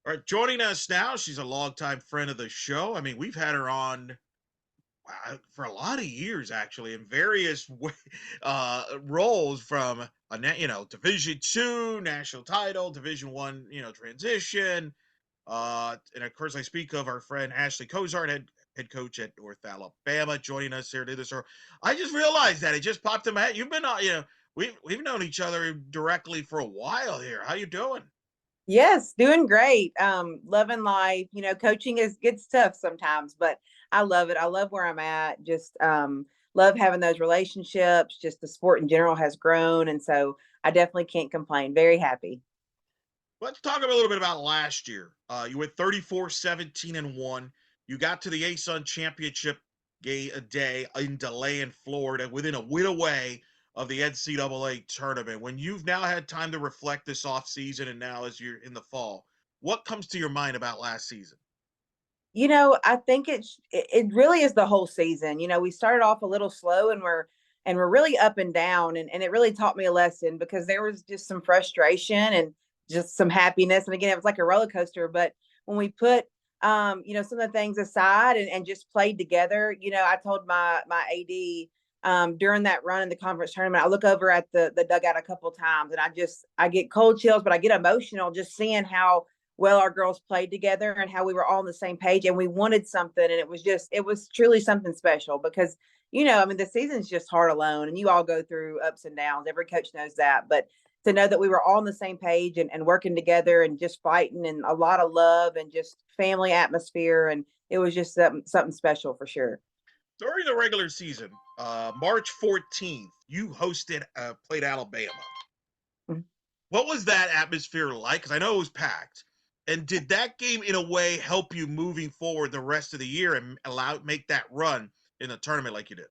All right, joining us now, she's a longtime friend of the show. I mean, we've had her on for a lot of years, actually, in various roles, from Division II national title, Division I, transition, and of course, I speak of our friend Ashley Cozart, head coach at North Alabama, joining us here to this. Or I just realized that it just popped in my head. You've been, we've known each other directly for a while here. How you doing? Yes, doing great. Loving life. Coaching is gets tough sometimes, but I love it. I love where I'm at. Just love having those relationships. Just the sport in general has grown, and so I definitely can't complain. Very happy. Let's talk a little bit about last year. You went 34-17-1. You got to the ASUN championship day in DeLand, Florida, within a win away of the NCAA tournament. When you've now had time to reflect this offseason and now as you're in the fall, what comes to your mind about last season? I think it really is the whole season. We started off a little slow and we're really up and down, and it really taught me a lesson because there was just some frustration and just some happiness. And again, it was like a roller coaster. But when we put some of the things aside and just played together, I told my AD during that run in the conference tournament, I look over at the dugout a couple of times and I get cold chills, but I get emotional just seeing how well our girls played together and how we were all on the same page and we wanted something. And it was truly something special because, I mean, the season's just hard alone and you all go through ups and downs. Every coach knows that. But to know that we were all on the same page and working together and just fighting and a lot of love and just family atmosphere. And it was just something special for sure. During the regular season, March 14th, you played Alabama. Mhm. What was that atmosphere like? Because I know it was packed. And did that game, in a way, help you moving forward the rest of the year and make that run in the tournament like you did?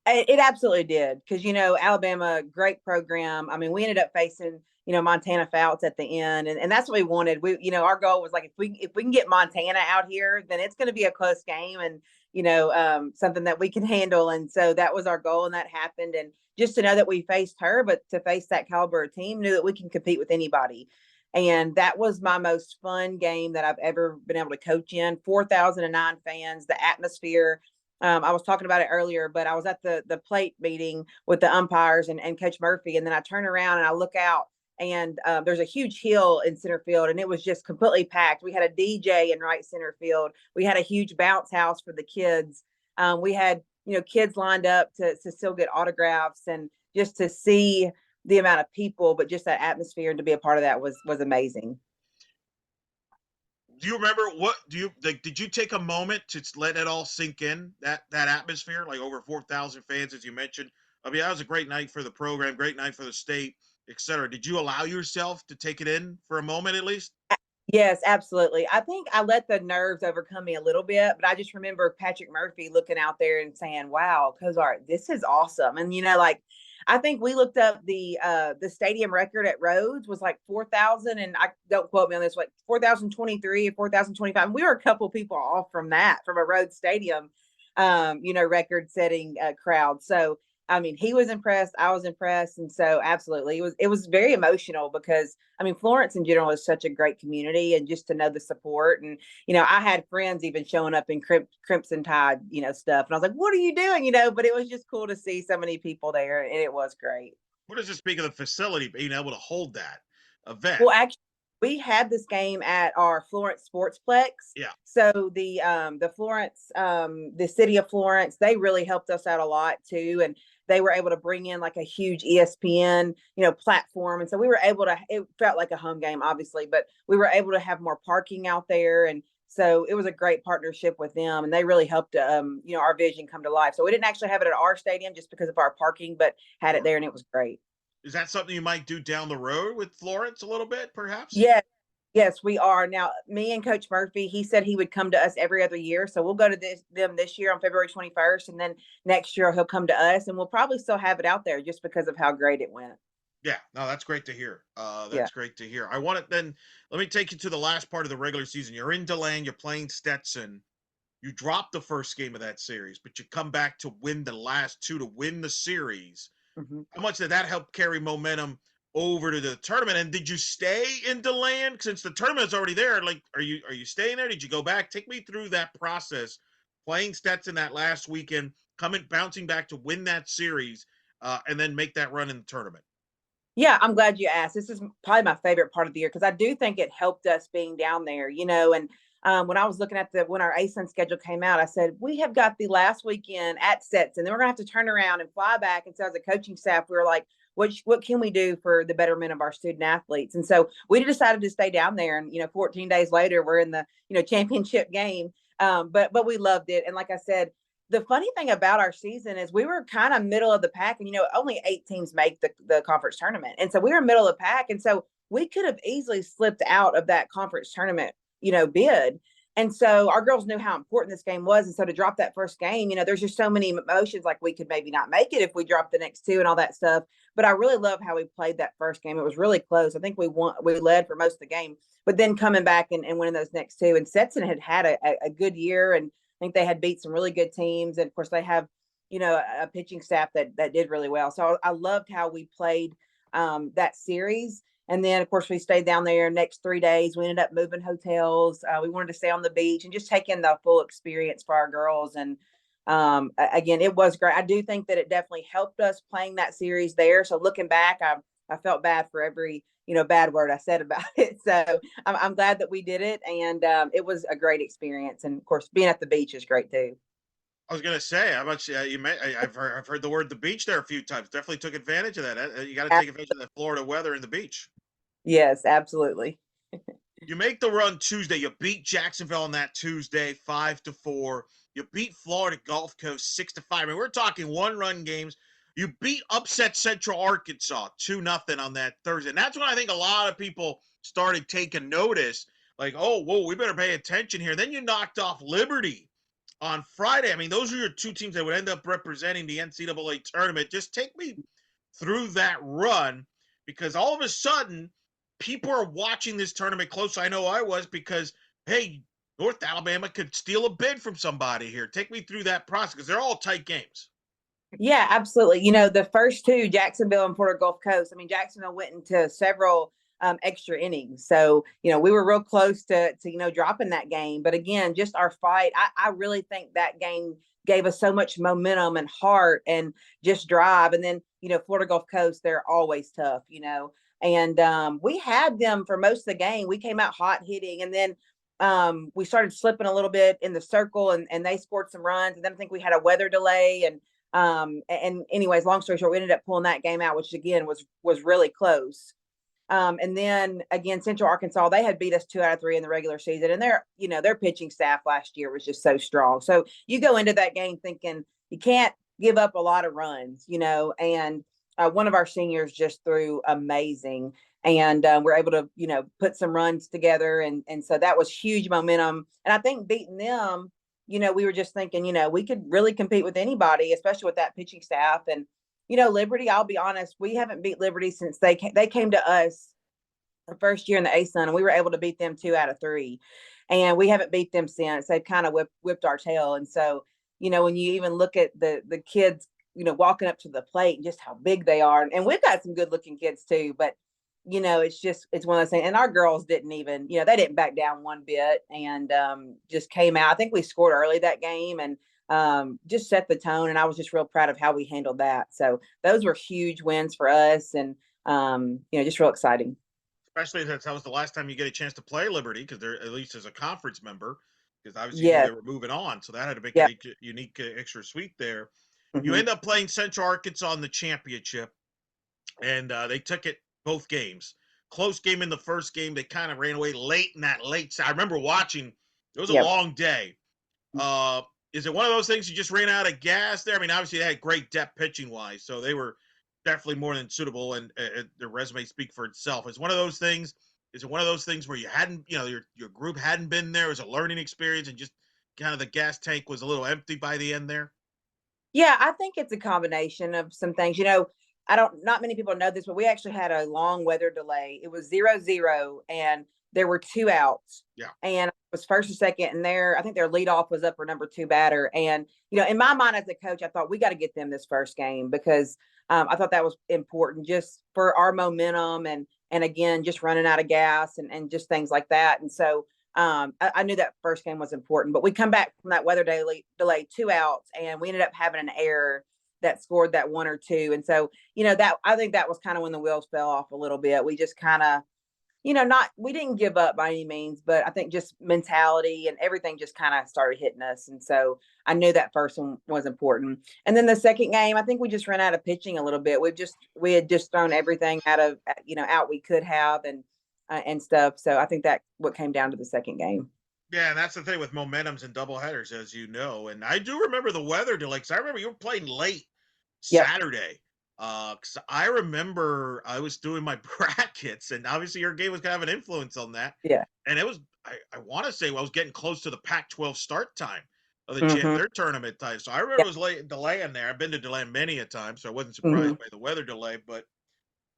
It absolutely did because Alabama, great program. I mean, we ended up facing Montana Fouts at the end, and that's what we wanted. Our goal was like if we can get Montana out here, then it's going to be a close game and something that we can handle. And so that was our goal, and that happened. And just to know that we faced her, but to face that caliber of team, knew that we can compete with anybody. And that was my most fun game that I've ever been able to coach in. 4,009 fans, the atmosphere. I was talking about it earlier, but I was at the plate meeting with the umpires and Coach Murphy, and then I turn around and I look out, and there's a huge hill in center field, and it was just completely packed. We had a DJ in right center field. We had a huge bounce house for the kids. We had kids lined up to still get autographs, and just to see the amount of people, but just that atmosphere and to be a part of that was amazing. Do you remember what do you like? Did you take a moment to let it all sink in, that atmosphere, like over 4,000 fans, as you mentioned? I mean, that was a great night for the program, great night for the state, etc. Did you allow yourself to take it in for a moment at least? Yes, absolutely. I think I let the nerves overcome me a little bit, but I just remember Patrick Murphy looking out there and saying, "Wow, Cozart, this is awesome." And like I think we looked up the stadium record at Rhodes was like 4,000, and I don't quote me on this, like 4,023 or 4,025. And we were a couple people off from that, from a Rhodes Stadium record setting crowd. So I mean, he was impressed. I was impressed, and so absolutely, it was very emotional because I mean, Florence in general is such a great community, and just to know the support, and I had friends even showing up in Crimson Tide, stuff, and I was like, "What are you doing?" But it was just cool to see so many people there, and it was great. What does it speak of the facility being able to hold that event? Well, actually, we had this game at our Florence Sportsplex. Yeah. So the Florence, the city of Florence, they really helped us out a lot too, and they were able to bring in like a huge ESPN, platform, and so we were able to. It felt like a home game, obviously, but we were able to have more parking out there, and so it was a great partnership with them, and they really helped, our vision come to life. So we didn't actually have it at our stadium just because of our parking, but had it Sure. there, and it was great. Is that something you might do down the road with Florence a little bit, perhaps? Yeah, yes, we are. Now, me and Coach Murphy, he said he would come to us every other year. So we'll go to them this year on February 21st. And then next year he'll come to us, and we'll probably still have it out there just because of how great it went. Yeah, no, that's great to hear. Yeah. That's great to hear. I want it then. Let me take you to the last part of the regular season. You're in Deland. You're playing Stetson. You drop the first game of that series, but you come back to win the last two to win the series. Mhm. How much did that help carry momentum over to the tournament. And did you stay in DeLand since the tournament's already there? Like, are you staying there? Did you go back? Take me through that process, playing Stetson that last weekend, coming bouncing back to win that series, and then make that run in the tournament. Yeah, I'm glad you asked. This is probably my favorite part of the year because I do think it helped us being down there, and when I was looking at when our ASUN schedule came out, I said, we have got the last weekend at Stetson, and then we're gonna have to turn around and fly back. And so as a coaching staff, we were like, what can we do for the betterment of our student athletes? And so we decided to stay down there. And 14 days later, we're in the championship game. But we loved it. And like I said, the funny thing about our season is we were kind of middle of the pack, and only 8 teams make the conference tournament, and so we were middle of the pack, and so we could have easily slipped out of that conference tournament bid. And so our girls knew how important this game was, and so to drop that first game, there's just so many emotions, like we could maybe not make it if we dropped the next two and all that stuff. But I really love how we played that first game. It was really close. I think we led for most of the game, but then coming back and winning those next two. And Stetson had a good year, and I think they had beat some really good teams. And of course, they have, a pitching staff that did really well. So I loved how we played that series. And then, of course, we stayed down there next 3 days. We ended up moving hotels. We wanted to stay on the beach and just take in the full experience for our girls. And again, it was great. I do think that it definitely helped us playing that series there. So looking back, I felt bad for every bad word I said about it. So I'm glad that we did it, and it was a great experience. And of course, being at the beach is great too. I was gonna say, how much you may, I've heard the word the beach there a few times. Definitely took advantage of that. You got to take advantage of that Florida weather and the beach. Yes, absolutely. You make the run Tuesday. You beat Jacksonville on that Tuesday, 5-4. You beat Florida Gulf Coast 6-5. I mean, we're talking one-run games. You beat upset Central Arkansas 2-0 on that Thursday. And that's when I think a lot of people started taking notice. Like, oh, whoa, we better pay attention here. Then you knocked off Liberty on Friday. I mean, those are your two teams that would end up representing the NCAA tournament. Just take me through that run, because all of a sudden people are watching this tournament close. I know I was, because hey, North Alabama could steal a bid from somebody here. Take me through that process, because they're all tight games. Yeah, absolutely. The first two, Jacksonville and Florida Gulf Coast. I mean, Jacksonville went into several extra innings, so we were real close to dropping that game. But again, just our fight. I really think that game gave us so much momentum and heart and just drive. And then Florida Gulf Coast, they're always tough. And we had them for most of the game. We came out hot hitting, and then we started slipping a little bit in the circle, and they scored some runs. And then I think we had a weather delay, and anyways, long story short, we ended up pulling that game out, which again was really close. And then again, Central Arkansas, they had beat us 2 out of 3 in the regular season, and their pitching staff last year was just so strong. So you go into that game thinking you can't give up a lot of runs, and one of our seniors just threw amazing, and we're able to put some runs together, and so that was huge momentum. And I think beating them, we were just thinking, we could really compete with anybody, especially with that pitching staff. And Liberty, I'll be honest, we haven't beat Liberty since they came to us the first year in the ASUN, and we were able to beat them 2 out of 3, and we haven't beat them since. They've kind of whipped our tail. And so when you even look at the kids walking up to the plate and just how big they are, and we've got some good looking kids too, but it's one of those things. And our girls didn't even, they didn't back down one bit, and just came out. I think we scored early that game, and just set the tone. And I was just real proud of how we handled that. So those were huge wins for us, and just real exciting. Especially since that was the last time you get a chance to play Liberty, because they're at least as a conference member, because obviously you knew Yes. they were moving on, so that had to make Yep. it a unique, extra sweet there. You Hmm. end up playing Central Arkansas in the championship, and they took it both games. Close game in the first game. They kind of ran away late in that late. I remember watching. It was a Yep. long day. Uh, is it one of those things you just ran out of gas there? I mean, obviously they had great depth pitching wise, so they were definitely more than suitable, and their resume speak for itself. It's one of those things. Is it one of those things where you hadn't, your group hadn't been there? It was a learning experience, and just kind of the gas tank was a little empty by the end there. Yeah, I think it's a combination of some things. Not many people know this, but we actually had a long weather delay. It was 0-0, and there were 2 outs, Yeah. and it was first and second, and I think their leadoff was up for number 2 batter. And in my mind as a coach, I thought we got to get them this first game, because I thought that was important just for our momentum and again, just running out of gas and just things like that. And so I knew that first game was important, but we come back from that weather delay 2 outs, and we ended up having an error that scored that one or two. And so, that I think that was kind of when the wheels fell off a little bit. We just kind of, not we didn't give up by any means, but I think just mentality and everything just kind of started hitting us. And so I knew that first one was important. And then the second game, I think we just ran out of pitching a little bit. We had just thrown everything out we could have and stuff. So I think that what came down to the second game. Yeah, and that's the thing with momentums and double headers, as you know. And I do remember the weather delay because I remember you were playing late Yep. Saturday. Because I remember I was doing my brackets, and obviously your game was gonna have an influence on that. Yeah. And it was, I want to say, I was getting close to the Pac-12 start time of Mm-hmm. their tournament time. So I remember Yep. it was late delaying there. I've been to delay many a time, so I wasn't Mm-hmm. surprised by the weather delay. But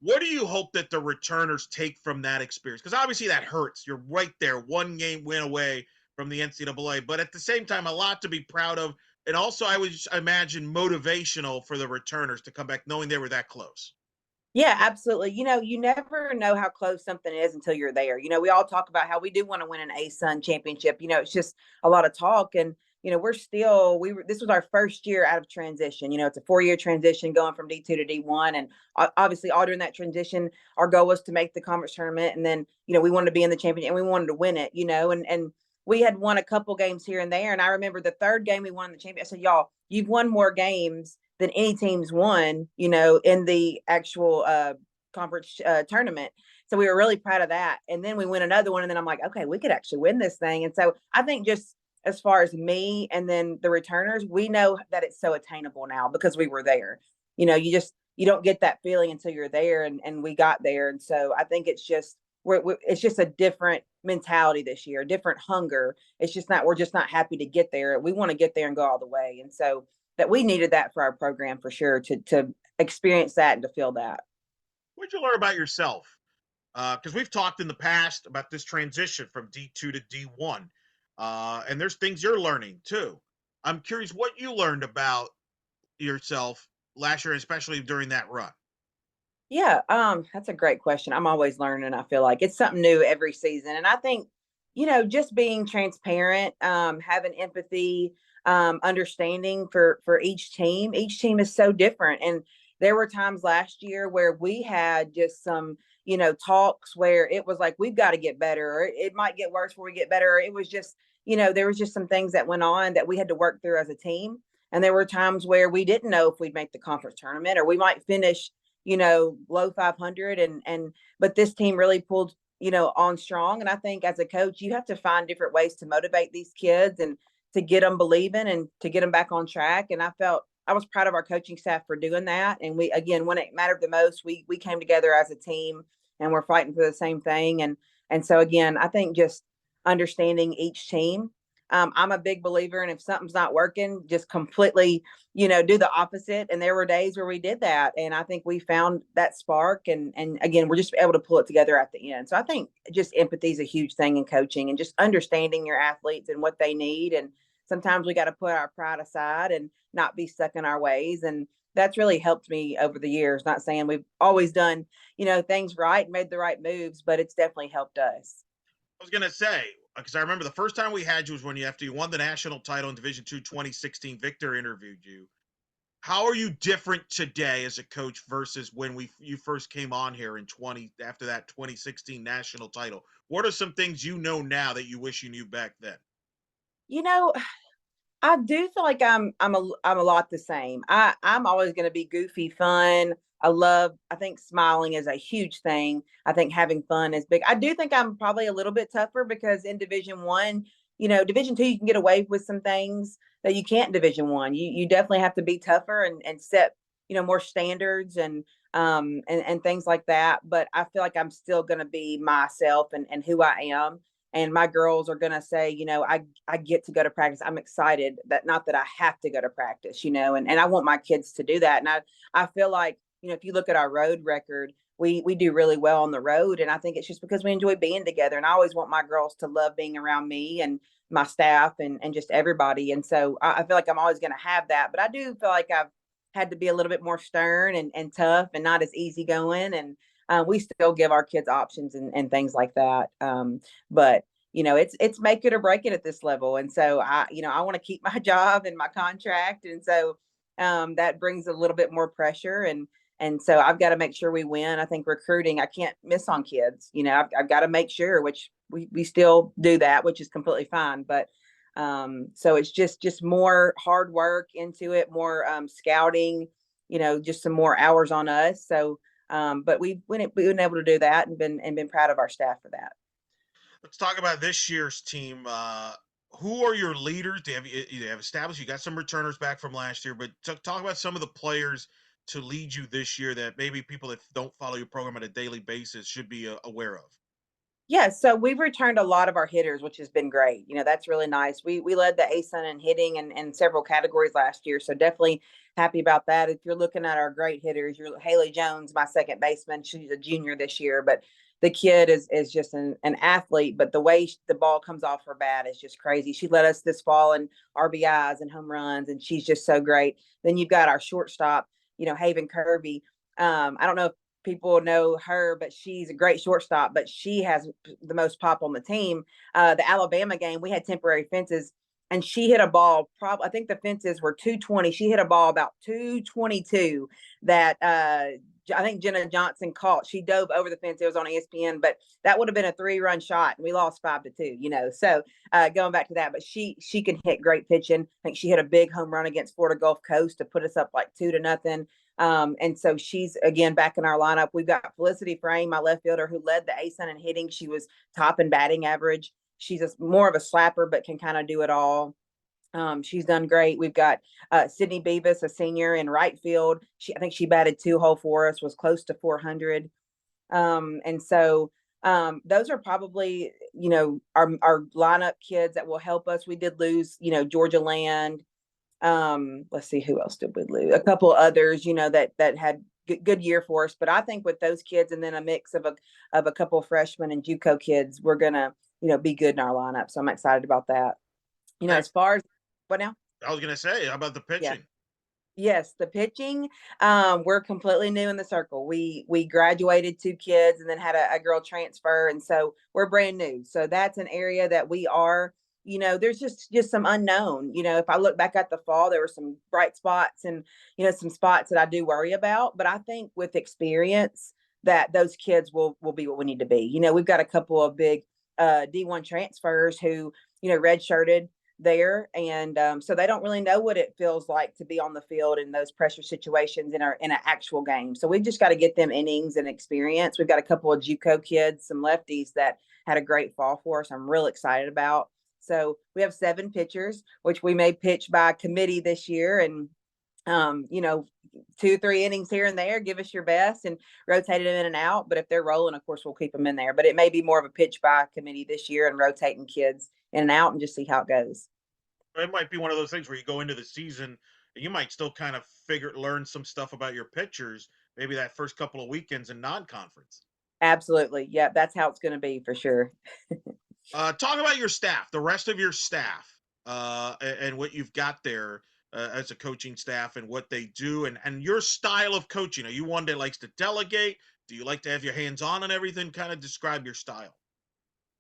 what do you hope that the returners take from that experience? Because obviously that hurts. You're right there, one game win away from the NCAA, but at the same time, a lot to be proud of. And also, I would imagine motivational for the returners to come back knowing they were that close. Yeah, absolutely. You never know how close something is until you're there. We all talk about how we do want to win an ASUN championship. It's just a lot of talk. And, this was our first year out of transition. It's a 4-year transition going from D2 to D1. And obviously, all during that transition, our goal was to make the conference tournament. And then, we wanted to be in the championship and we wanted to win it, and we had won a couple games here and there. And I remember the third game we won the championship. I said, y'all, you've won more games than any teams won, in the actual conference tournament. So we were really proud of that. And then we win another one. And then I'm like, okay, we could actually win this thing. And so I think just as far as me and then the returners, we know that it's so attainable now because we were there. You don't get that feeling until you're there, and we got there. And so I think it's just, it's just a different mentality this year, a different hunger. It's just not, we're just not happy to get there. We want to get there and go all the way. And so that we needed that for our program for sure to experience that and to feel that. What'd you learn about yourself? Because we've talked in the past about this transition from D2 to D1, and there's things you're learning too. I'm curious what you learned about yourself last year, especially during that run. Yeah, that's a great question. I'm always learning. I feel like it's something new every season, and I think just being transparent, having empathy, understanding for each team. Each team is so different, and there were times last year where we had just some talks where it was like we've got to get better, or it might get worse before we get better. Or it was just there was just some things that went on that we had to work through as a team. And there were times where we didn't know if we'd make the conference tournament or we might finish low 500, and but this team really pulled on strong. And I think as a coach, you have to find different ways to motivate these kids and to get them believing and to get them back on track. And I was proud of our coaching staff for doing that. And we, again, when it mattered the most, we came together as a team and we're fighting for the same thing. And so again, I think just understanding each team. I'm a big believer, and if something's not working, just completely do the opposite. And there were days where we did that, and I think we found that spark, and again, we're just able to pull it together at the end. So I think just empathy is a huge thing in coaching, and just understanding your athletes and what they need. And sometimes we got to put our pride aside and not be stuck in our ways. And that's really helped me over the years. Not saying we've always done things right, made the right moves, but it's definitely helped us. I was gonna say because I remember the first time we had you was when you won the national title in Division Two 2016. Victor interviewed you. How are you different today as a coach versus when you first came on here in 20 after that 2016 national title? What are some things you know now that you wish you knew back then? You know, I do feel like I'm a lot the same. I'm always going to be goofy, fun. I think smiling is a huge thing. I think having fun is big. I do think I'm probably a little bit tougher because in Division 1, Division 2, you can get away with some things that you can't in Division 1. You definitely have to be tougher and set, more standards and things like that. But I feel like I'm still going to be myself and who I am. And my girls are going to say, I get to go to practice. I'm excited that not that I have to go to practice, and I want my kids to do that. And I feel like, if you look at our road record, we do really well on the road. And I think it's just because we enjoy being together. And I always want my girls to love being around me and my staff and just everybody. And so I feel like I'm always going to have that. But I do feel like I've had to be a little bit more stern and tough and not as easygoing. And we still give our kids options and things like that. But it's make it or break it at this level. And so I want to keep my job and my contract. And so that brings a little bit more pressure. And so I've got to make sure we win. I think recruiting, I can't miss on kids. I've got to make sure, which we still do that, which is completely fine. But so it's just more hard work into it, more scouting, just some more hours on us. So but we've been able to do that and been proud of our staff for that. Let's talk about this year's team. Who are your leaders? You have established you got some returners back from last year, but talk about some of the players to lead you this year that maybe people that don't follow your program on a daily basis should be aware of. Yeah, so we've returned a lot of our hitters, which has been great. That's really nice. We led the ASUN in hitting and several categories last year, so definitely happy about that. If you're looking at our great hitters, you're Haley Jones, my second baseman. She's a junior this year, but the kid is just an athlete. But the way the ball comes off her bat is just crazy. She led us this fall in RBIs and home runs, and she's just so great. Then you've got our shortstop, Haven Kirby. I don't know if people know her, but she's a great shortstop, but she has the most pop on the team. The Alabama game, we had temporary fences and she hit a ball. I think the fences were 220. She hit a ball about 222 that I think Jenna Johnson caught. She dove over the fence. It was on ESPN, but that would have been a 3-run shot, and we lost 5-2. So going back to that, but she can hit great pitching. I think she hit a big home run against Florida Gulf Coast to put us up like 2-0. And so she's again back in our lineup. We've got Felicity Frame, my left fielder, who led the ASUN in hitting. She was top in batting average. She's more of a slapper, but can kind of do it all. She's done great. We've got Sydney Beavis, a senior in right field. I think she batted 2 hole for us, was close to 400. And so those are probably, our lineup kids that will help us. We did lose, Georgia Land. Let's see, who else did we lose? A couple others, that had good year for us. But I think with those kids and then a mix of a couple of freshmen and JUCO kids, we're gonna, be good in our lineup. So I'm excited about that. Hey, As far as what now? I was gonna say, how about the Yeah. pitching? Yes, the pitching. We're completely new in the circle. We graduated 2 kids and then had a girl transfer, and so we're brand new. So that's an area that we are. There's just some unknown. If I look back at the fall, there were some bright spots and some spots that I do worry about. But I think with experience, that those kids will be what we need to be. We've got a couple of big D1 transfers who redshirted there, and so they don't really know what it feels like to be on the field in those pressure situations in an actual game. So we've just got to get them innings and experience. We've got a couple of JUCO kids, some lefties that had a great fall for us. I'm real excited about. So we have 7 pitchers, which we may pitch by committee this year, and 2-3 innings here and there. Give us your best and rotate them in and out. But if they're rolling, of course, we'll keep them in there. But it may be more of a pitch by committee this year and rotating kids in and out and just see how it goes. It might be one of those things where you go into the season and you might still kind of learn some stuff about your pitchers, maybe that first couple of weekends in non-conference. Absolutely. Yeah, that's how it's going to be for sure. Talk about your staff, the rest of your staff, and what you've got there as a coaching staff and what they do, and your style of coaching. Are you one that likes to delegate? Do you like to have your hands on everything? Kind of describe your style.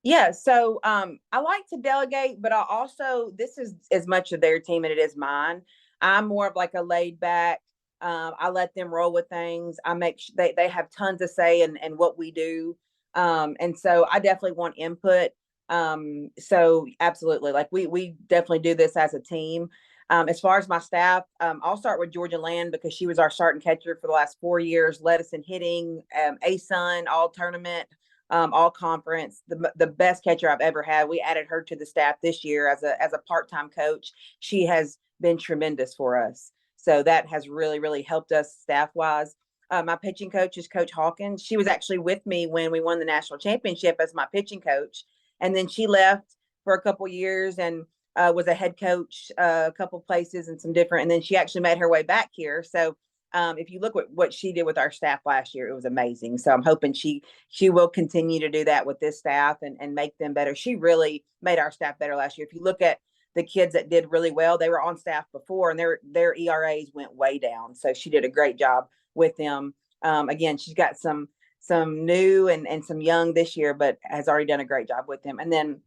Yeah, so I like to delegate, but I also this is as much of their team as it is mine. I'm more of like a laid back. I let them roll with things. I make they have tons of say in what we do, and so I definitely want input. So absolutely, like we definitely do this as a team. As far as my staff, I'll start with Georgia Land because she was our starting catcher for the last 4 years, led us in hitting, ASUN, all tournament, all conference, the best catcher I've ever had. We added her to the staff this year as a part-time coach. She has been tremendous for us. So that has really, really helped us staff wise. My pitching coach is Coach Hawkins. She was actually with me when we won the national championship as my pitching coach. And then she left for a couple years and was a head coach a couple places and some different. And then she actually made her way back here. So if you look at what she did with our staff last year, it was amazing. So I'm hoping she will continue to do that with this staff and make them better. She really made our staff better last year. If you look at the kids that did really well, they were on staff before, and their ERAs went way down. So she did a great job with them. Again, she's got some new and some young this year, but has already done a great job with them. And then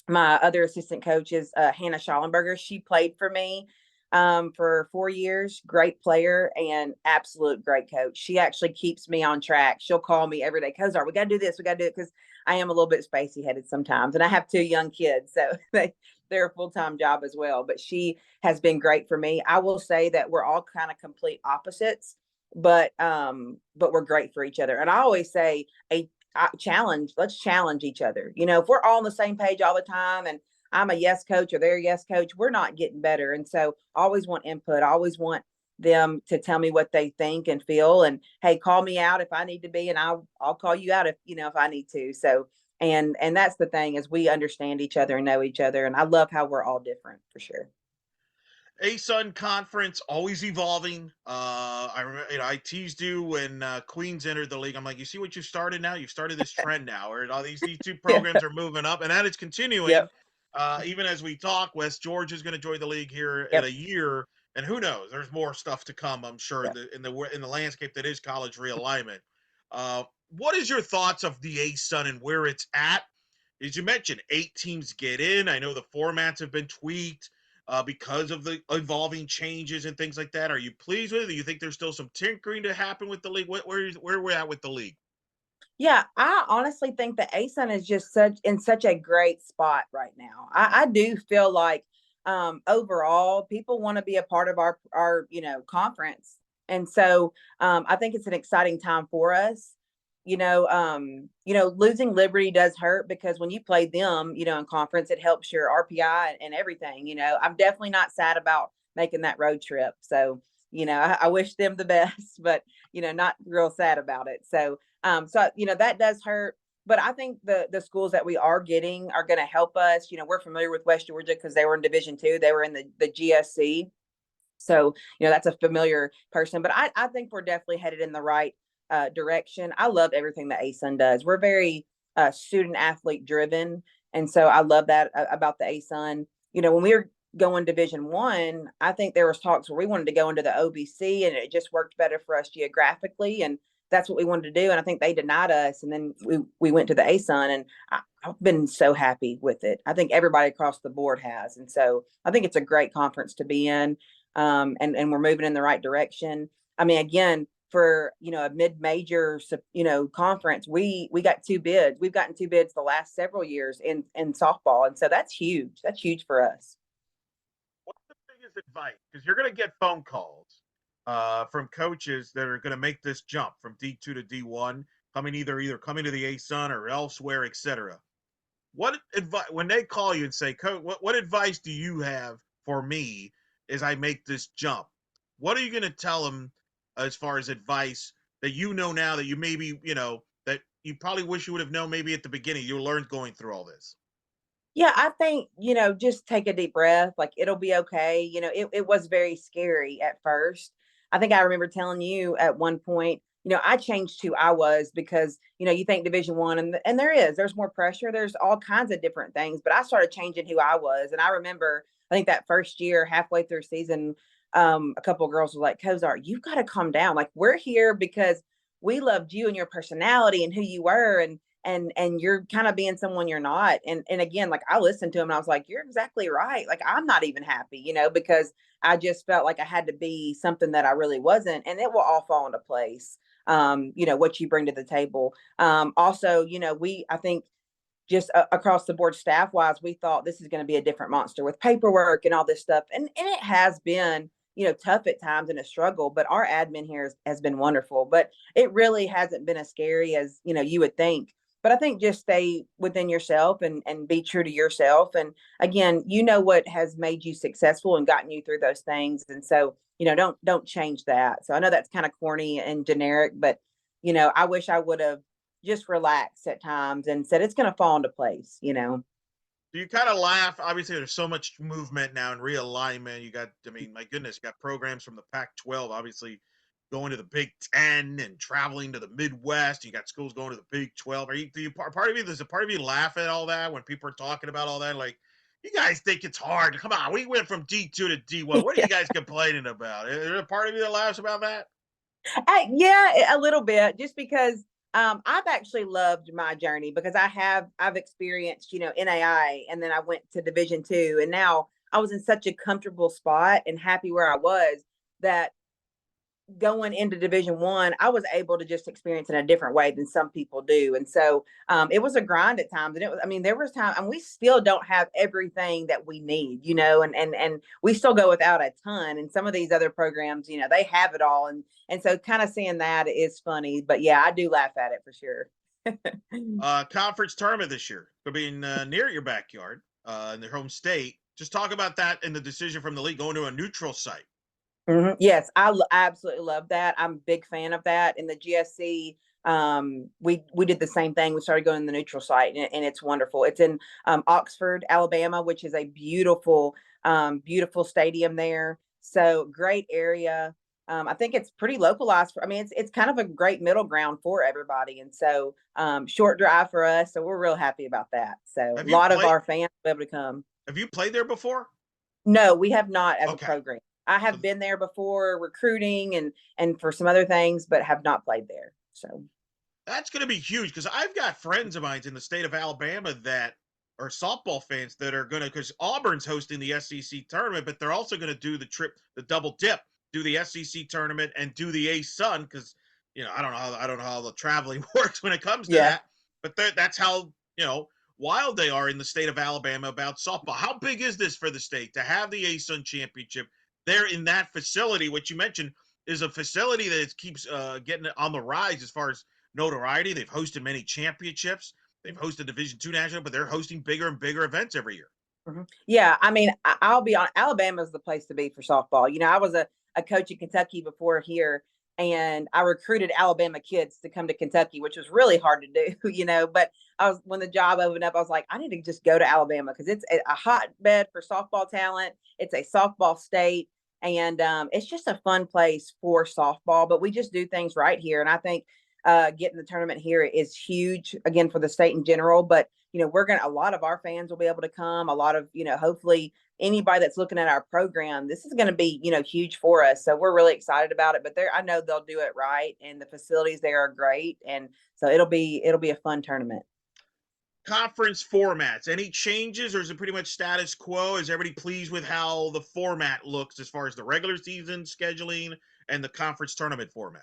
my other assistant coach is Hannah Schallenberger. She played for me for 4 years. Great player and absolute great coach. She actually keeps me on track. She'll call me every day. Cozart, we got to do this. We got to do it because I am a little bit spacey headed sometimes, and I have 2 young kids, so they're a full time job as well. But she has been great for me. I will say that we're all kind of complete opposites, but we're great for each other. And I always say a challenge. Let's challenge each other. If we're all on the same page all the time, and I'm a yes coach or they're a yes coach, we're not getting better. And so I always want input. I always want them to tell me what they think and feel, and hey, call me out if I need to be, and I'll call you out if I need to. So and that's the thing, is we understand each other and know each other, and I love how we're all different for sure. ASUN conference always evolving. I remember, I teased you when Queens entered the league. I'm like, you see what you started now? You've started this trend now, where all these two Yeah. programs are moving up, and that is continuing. Yep. Even as we talk, West Georgia is going to join the league here in a Yep. year, and who knows? There's more stuff to come, I'm sure, in Yep. the landscape that is college realignment. What is your thoughts of the ASUN and where it's at? As you mentioned, 8 teams get in. I know the formats have been tweaked because of the evolving changes and things like that. Are you pleased with it? Do you think there's still some tinkering to happen with the league? Where are we at with the league? Yeah, I honestly think the ASUN is just such a great spot right now. I do feel like overall people want to be a part of our conference, and so I think it's an exciting time for us. Losing Liberty does hurt, because when you play them, in conference, it helps your RPI and everything. I'm definitely not sad about making that road trip. So I wish them the best, but not real sad about it. So that does hurt. But I think the schools that we are getting are going to help us. We're familiar with West Georgia because they were in Division II. They were in the GSC. So that's a familiar person. But I think we're definitely headed in the right direction. I love everything that ASUN does. We're very student athlete driven, and so I love that about the ASUN. When we were going Division I, I think there was talks where we wanted to go into the OBC, and it just worked better for us geographically, and that's what we wanted to do. And I think they denied us, and then we went to the ASUN, and I've been so happy with it. I think everybody across the board has, and so I think it's a great conference to be in. And we're moving in the right direction. I mean, again, for a mid-major conference, we got 2 bids. We've gotten 2 bids the last several years in softball, and so that's huge. That's huge for us. What's the biggest advice? Because you're going to get phone calls from coaches that are going to make this jump from D2 to D1, coming either coming to the ASUN or elsewhere, etc. What advice when they call you and say, "Coach, what advice do you have for me as I make this jump?" What are you going to tell them as far as advice that now that you maybe that you probably wish you would have known maybe at the beginning? You learned going through all this. Yeah, I think, just take a deep breath. Like, it'll be okay. It was very scary at first. I think I remember telling you at one point, I changed who I was because, you think Division I, and there's more pressure. There's all kinds of different things, but I started changing who I was. And I remember, I think that first year, halfway through season, a couple of girls were like, Cozart, you've got to calm down. Like, we're here because we loved you and your personality and who you were. And you're kind of being someone you're not. And again, like, I listened to him and I was like, you're exactly right. Like, I'm not even happy, because I just felt like I had to be something that I really wasn't, and it will all fall into place. What you bring to the table. Also, I think just across the board staff wise, we thought this is going to be a different monster with paperwork and all this stuff. And it has been, tough at times and a struggle, but our admin here has been wonderful. But it really hasn't been as scary as, you would think. But I think just stay within yourself and be true to yourself. And again, what has made you successful and gotten you through those things. And so, don't change that. So I know that's kind of corny and generic, but I wish I would have just relaxed at times and said it's going to fall into place. Do you kind of laugh? Obviously, there's so much movement now and realignment. I mean, my goodness, you got programs from the Pac-12, obviously going to the Big Ten and traveling to the Midwest. You got schools going to the Big 12. Do you part of you? There's a part of you laugh at all that when people are talking about all that, like, You guys think it's hard. Come on, we went from D2 to D1. What are Yeah. you guys complaining about? Is there a part of you that laughs about that? Yeah, a little bit, just because I've actually loved my journey because I've experienced, NAI, and then I went to Division 2, and now I was in such a comfortable spot and happy where I was that going into Division 1, I was able to just experience in a different way than some people do. And so it was a grind at times. And it was, I mean, there was time, and we still don't have everything that we need, and we still go without a ton. And some of these other programs, they have it all. And so kind of seeing that is funny. But yeah, I do laugh at it for sure. Conference tournament this year. Could be near your backyard, in their home state. Just talk about that and the decision from the league going to a neutral site. Yes, I absolutely love that. I'm a big fan of that. In the GSC, we did the same thing. We started going to the neutral site, and it's wonderful. It's in Oxford, Alabama, which is a beautiful stadium there. So great area. I think it's pretty localized. I mean, it's kind of a great middle ground for everybody, and so short drive for us. So we're real happy about that. So a Have you lot of played? our fans will be able to come. Have you played there before? No, we have not as a Okay, program. I so have been there before recruiting and for some other things, but have not played there. So that's going to be huge because I've got friends of mine in the state of Alabama that are softball fans that are going to, because Auburn's hosting the SEC tournament, but they're also going to do the trip, the double dip, do the SEC tournament and do the A Sun because I don't know how the traveling works when it comes to yeah. that, but that's how wild they are in the state of Alabama about softball. How big is this for the state to have the A Sun championship there in that facility, which you mentioned is a facility that keeps getting on the rise as far as notoriety. They've hosted many championships. They've hosted Division 2 national, but they're hosting bigger and bigger events every year. Yeah, I mean, I'll be on. Alabama's the place to be for softball. I was a coach in Kentucky before here, and I recruited Alabama kids to come to Kentucky, which was really hard to do, But when the job opened up, I was like, I need to just go to Alabama because it's a hotbed for softball talent. It's a softball state, and it's just a fun place for softball. But we just do things right here, and I think getting the tournament here is huge again for the state in general. But a lot of our fans will be able to come. A lot of, hopefully anybody that's looking at our program, this is going to be, huge for us. So we're really excited about it. But I know they'll do it right, and the facilities there are great, and so it'll be a fun tournament. Conference formats, any changes, or is it pretty much status quo? Is everybody pleased with how the format looks as far as the regular season scheduling and the conference tournament format?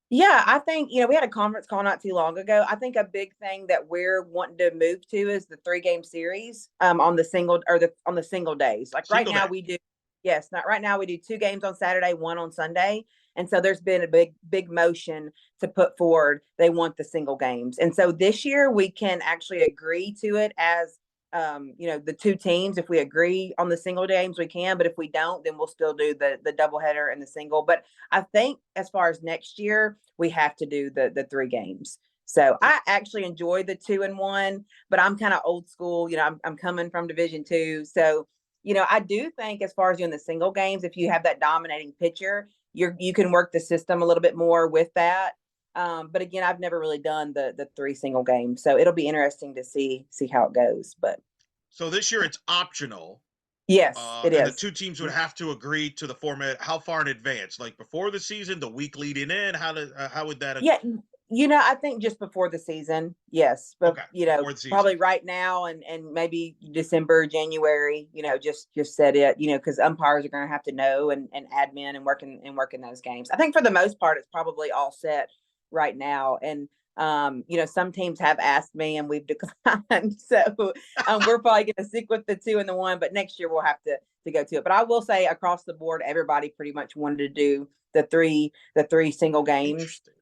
Yeah, I think, we had a conference call not too long ago. I think a big thing that we're wanting to move to is the 3-game series on the single days. Like right Single now day. we do, yes, not right now we do 2 games on Saturday, one on Sunday. And so there's been a big motion to put forward. They want the single games. And so this year we can actually agree to it as the two teams. If we agree on the single games, we can, but if we don't, then we'll still do the doubleheader and the single. But I think as far as next year, we have to do the 3 games. So I actually enjoy the 2-1, but I'm kind of old school. I'm coming from Division 2, so I do think as far as doing the single games, if you have that dominating pitcher, you can work the system a little bit more with that. But again, I've never really done the 3 single games, so it'll be interesting to see how it goes. But So this year it's optional, yes, it and the is. two teams would have to agree to the format. How far in advance? Like before the season, the week leading in? How would that? Yeah, I think just before the season, yes, but Okay, before the season. probably right now and maybe December, January, just set it, because umpires are going to have to know and admin and working those games. I think for the most part, it's probably all set right now. And some teams have asked me and we've declined, so we're probably going to stick with the 2 and the 1. But next year we'll have to go to it. But I will say across the board, everybody pretty much wanted to do the three single games. Interesting.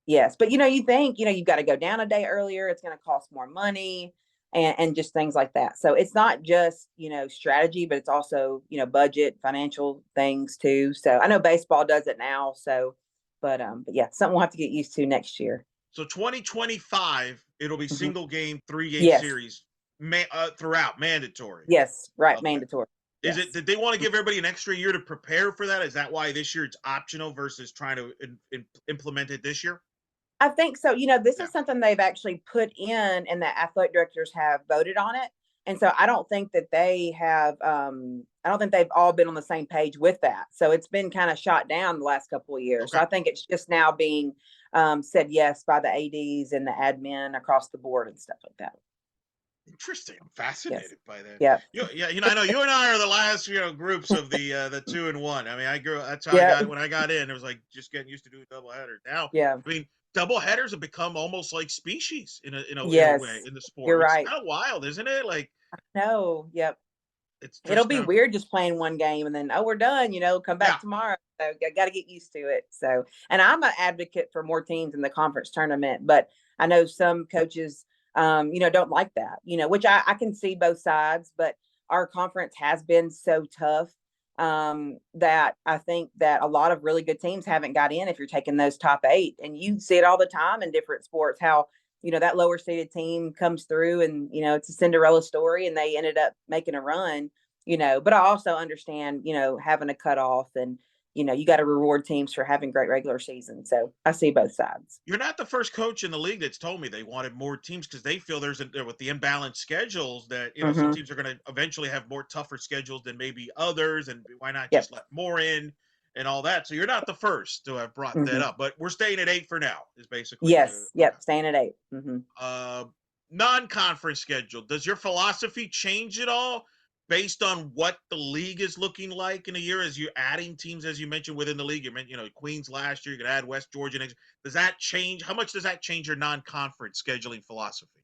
Yes, but you think, you've got to go down a day earlier, it's going to cost more money and just things like that. So it's not just, strategy, but it's also, budget, financial things too. So I know baseball does it now. So, but yeah, something we'll have to get used to next year. So 2025, it'll be Mhm. single game, 3 game Yes, series, throughout mandatory. yes, right, Okay. mandatory. Is it? Yes. Did they want to give everybody an extra year to prepare for that? Is that why this year it's optional versus trying to implement it this year? I think so. This Yeah. is something they've actually put in, and the athletic directors have voted on it. And so I don't think that they have, I don't think they've all been on the same page with that. So it's been kind of shot down the last couple of years. So Okay. I think it's just now being said yes by the ADs and the admin across the board and stuff like that. Interesting. I'm Yes. fascinated by that. Yep. Yeah, I know you and I are the last, groups of the 2 and 1. I mean, I grew. That's how I got Yep. when I got in. It was like just getting used to doing double headers. Now, Yeah. I mean, double headers have become almost like species in a way Yes. in the You're sport. It's right. kind of wild, isn't it? Like No. Yep. it's It'll just be kind of weird just playing one game and then, oh, we're done, come yeah. back tomorrow. So I got to get used to it. So, and I'm an advocate for more teams in the conference tournament, but I know some coaches, don't like that, which I can see both sides, but our conference has been so tough that I think that a lot of really good teams haven't got in if you're taking those top 8. And you see it all the time in different sports, how that lower seeded team comes through and, it's a Cinderella story and they ended up making a run, but I also understand, having a cutoff and, you got to reward teams for having great regular seasons. So I see both sides. You're not the first coach in the league that's told me they wanted more teams because they feel with the imbalanced schedules that some Mm-hmm. teams are going to eventually have more tougher schedules than maybe others, and why not Yep. just let more in and all that. So you're not the first to have brought that Mm-hmm. up, but we're staying at 8 for now. Is basically the Yes. okay. Yep. Staying at 8. Mm-hmm. Uh, Non-conference schedule. Does your philosophy change at all based on what the league is looking like in a year as you're adding teams, as you mentioned within the league? You mentioned, Queens last year. You could add West Georgia next. Does that change? How much does that change your non-conference scheduling philosophy?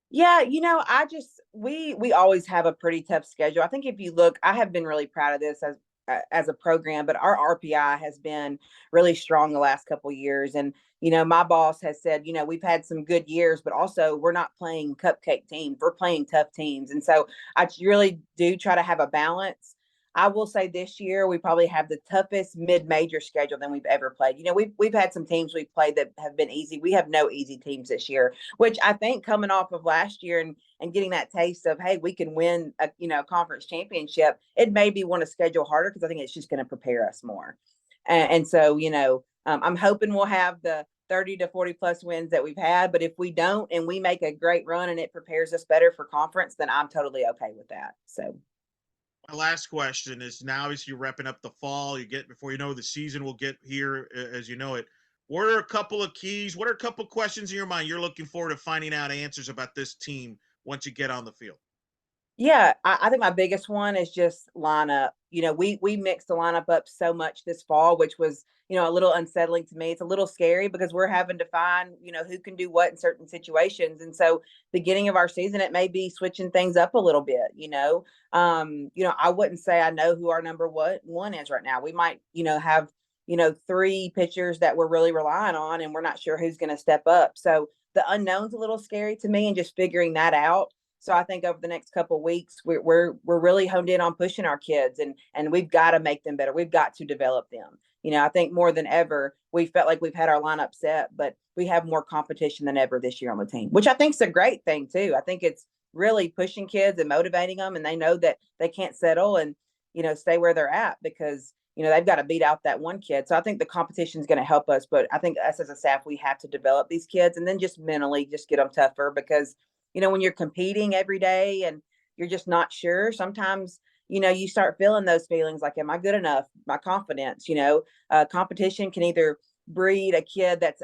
Yeah, we always have a pretty tough schedule. I think if you look, I have been really proud of this as a program, but our RPI has been really strong the last couple of years. And my boss has said, we've had some good years, but also we're not playing cupcake teams. We're playing tough teams. And so I really do try to have a balance. I will say this year we probably have the toughest mid-major schedule than we've ever played. We've had some teams we've played that have been easy. We have no easy teams this year, which I think coming off of last year and getting that taste of, hey, we can win a conference championship, it made me want to schedule harder because I think it's just going to prepare us more. And so I'm hoping we'll have the 30 to 40 plus wins that we've had, but if we don't and we make a great run and it prepares us better for conference, then I'm totally okay with that. So My last question is, now as you're wrapping up the fall, you get before you know the season will get here as you know it. What are a couple of keys? What are a couple of questions in your mind you're looking forward to finding out answers about this team once you get on the field? yeah, I think my biggest one is just lineup. We mixed the lineup up so much this fall, which was, a little unsettling to me. It's a little scary because we're having to find, who can do what in certain situations. And so beginning of our season, it may be switching things up a little bit. I wouldn't say I know who our number one is right now. We might, have, 3 pitchers that we're really relying on and we're not sure who's going to step up. So the unknown's a little scary to me and just figuring that out. So I think over the next couple of weeks, we're really honed in on pushing our kids, and we've got to make them better. We've got to develop them. I think more than ever, we felt like we've had our lineup set, but we have more competition than ever this year on the team, which I think is a great thing too. I think it's really pushing kids and motivating them, and they know that they can't settle and stay where they're at because they've got to beat out that one kid. So I think the competition is going to help us, but I think us as a staff, we have to develop these kids and then just mentally just get them tougher because when you're competing every day and you're just not sure, sometimes, you start feeling those feelings like, am I good enough? My confidence, competition can either breed a kid that's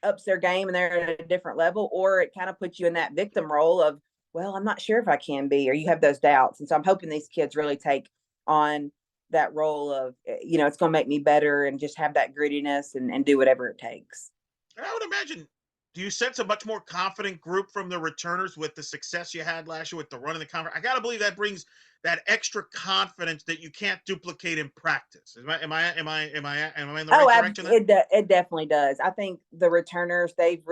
ups their game and they're at a different level, or it kind of puts you in that victim role of, well, I'm not sure if I can be, or you have those doubts. And so I'm hoping these kids really take on that role of, it's going to make me better and just have that grittiness and do whatever it takes. And I would imagine, do you sense a much more confident group from the returners with the success you had last year with the run in the conference? I got to believe that brings that extra confidence that you can't duplicate in practice. Am I in the right direction there? It definitely does. I think the returners they've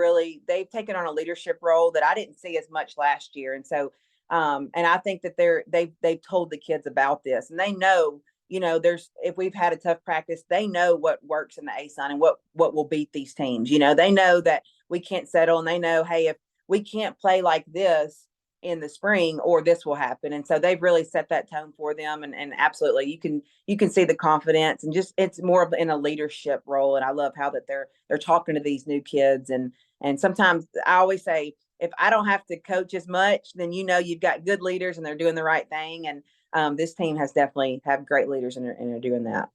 taken on a leadership role that I didn't see as much last year, and so and I think that they've told the kids about this, and they know there's if we've had a tough practice, they know what works in the ASUN and what will beat these teams. They know that we can't settle, and they know, hey, if we can't play like this in the spring or this will happen. And so they've really set that tone for them. And absolutely you can see the confidence and just it's more of in a leadership role. And I love how that they're talking to these new kids. And sometimes I always say if I don't have to coach as much, then you've got good leaders and they're doing the right thing. And this team has definitely have great leaders and are doing that.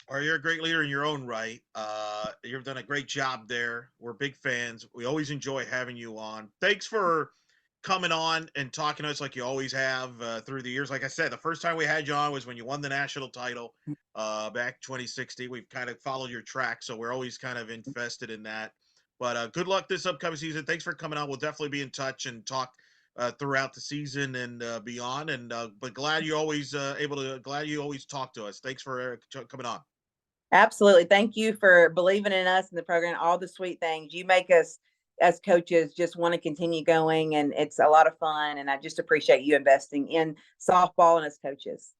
Or you're a great leader in your own right. You've done a great job there. We're big fans. We always enjoy having you on. Thanks for coming on and talking to us like you always have through the years. Like I said, the first time we had you on was when you won the national title back 2016. We've kind of followed your track, so we're always kind of invested in that. But good luck this upcoming season. Thanks for coming on. We'll definitely be in touch and talk throughout the season and beyond. And but glad you always glad you always talk to us. Thanks for coming on. Absolutely. Thank you for believing in us and the program, all the sweet things. You make us as coaches just want to continue going, and it's a lot of fun. And I just appreciate you investing in softball and as coaches.